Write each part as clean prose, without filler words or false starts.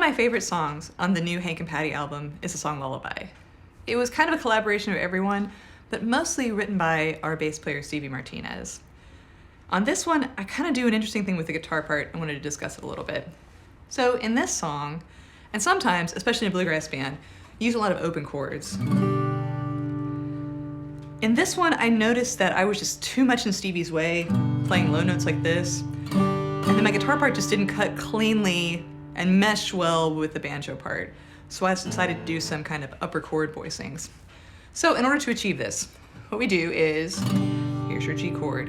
of my favorite songs on the new Hank and Pattie album is the song Lullaby. It was kind of a collaboration of everyone, but mostly written by our bass player Stevie Martinez. On this one, I kind of do an interesting thing with the guitar part and wanted to discuss it a little bit. So in this song, and sometimes, especially in a bluegrass band, use a lot of open chords. In this one, I noticed that I was just too much in Stevie's way, playing low notes like this, and then my guitar part just didn't cut cleanly and mesh well with the banjo part. So I decided to do some kind of upper chord voicings. So in order to achieve this, what we do is, here's your G chord.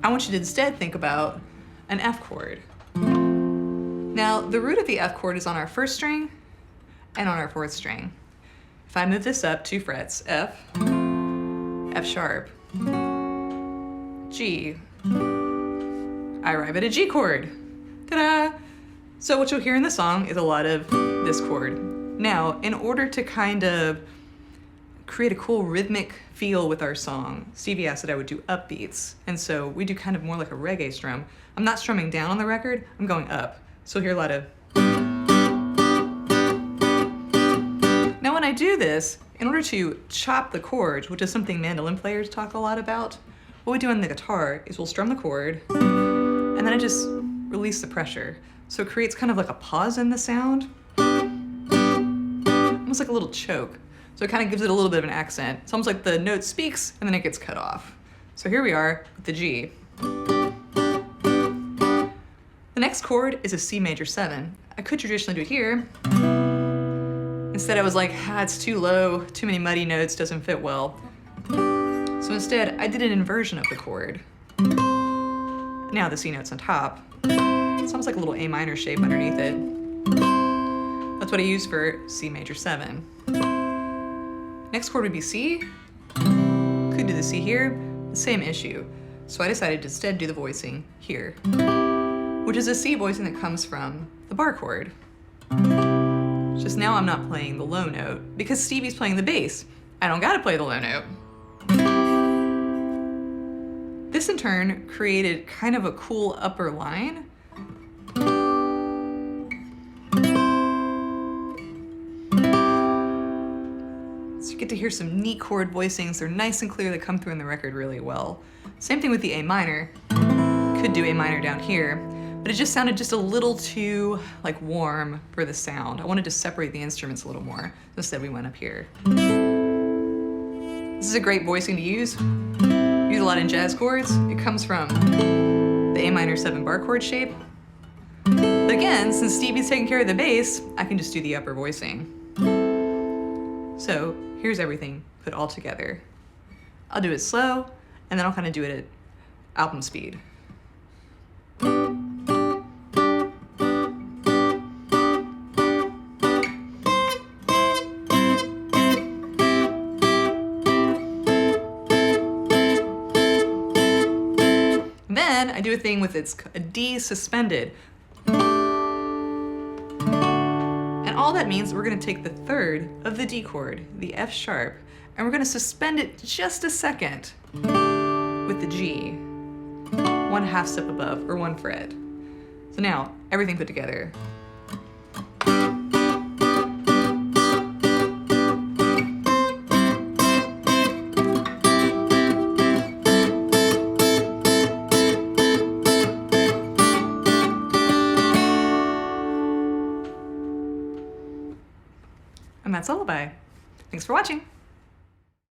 I want you to instead think about an F chord. Now, the root of the F chord is on our first string and on our fourth string. If I move this up 2 frets, F, F sharp, G, I arrive at a G chord. Ta-da! So what you'll hear in the song is a lot of this chord. Now, in order to kind of create a cool rhythmic feel with our song, Stevie asked that I would do upbeats, and so we do kind of more like a reggae strum. I'm not strumming down on the record, I'm going up. So you'll hear a lot of... Now when I do this, in order to chop the chords, which is something mandolin players talk a lot about, what we do on the guitar is we'll strum the chord, and then I just release the pressure. So it creates kind of like a pause in the sound, almost like a little choke. So it kind of gives it a little bit of an accent. It's almost like the note speaks and then it gets cut off. So here we are with the G. The next chord is a C major 7. I could traditionally do it here. Instead I was like, it's too low, too many muddy notes, doesn't fit well. So instead I did an inversion of the chord. Now the C note's on top. It's almost like a little A minor shape underneath it. That's what I use for C major 7. Next chord would be C. Could do the C here, the same issue. So I decided to instead do the voicing here, which is a C voicing that comes from the bar chord. Just now I'm not playing the low note because Stevie's playing the bass. I don't gotta play the low note. This in turn created kind of a cool upper line. So you get to hear some neat chord voicings. They're nice and clear, they come through in the record really well. Same thing with the A minor. Could do A minor down here, but it just sounded just a little too like warm for the sound. I wanted to separate the instruments a little more. Instead we went up here. This is a great voicing to use. Use a lot in jazz chords. It comes from the A minor 7 bar chord shape. But again, since Stevie's taking care of the bass, I can just do the upper voicing. So here's everything put all together. I'll do it slow, and then I'll kind of do it at album speed. Then I do a thing with a D suspended. And all that means we're gonna take the third of the D chord, the F sharp, and we're gonna suspend it just a second with the G, 1/2 step above, or 1 fret. So now, everything put together. And that's Lullaby. Thanks for watching.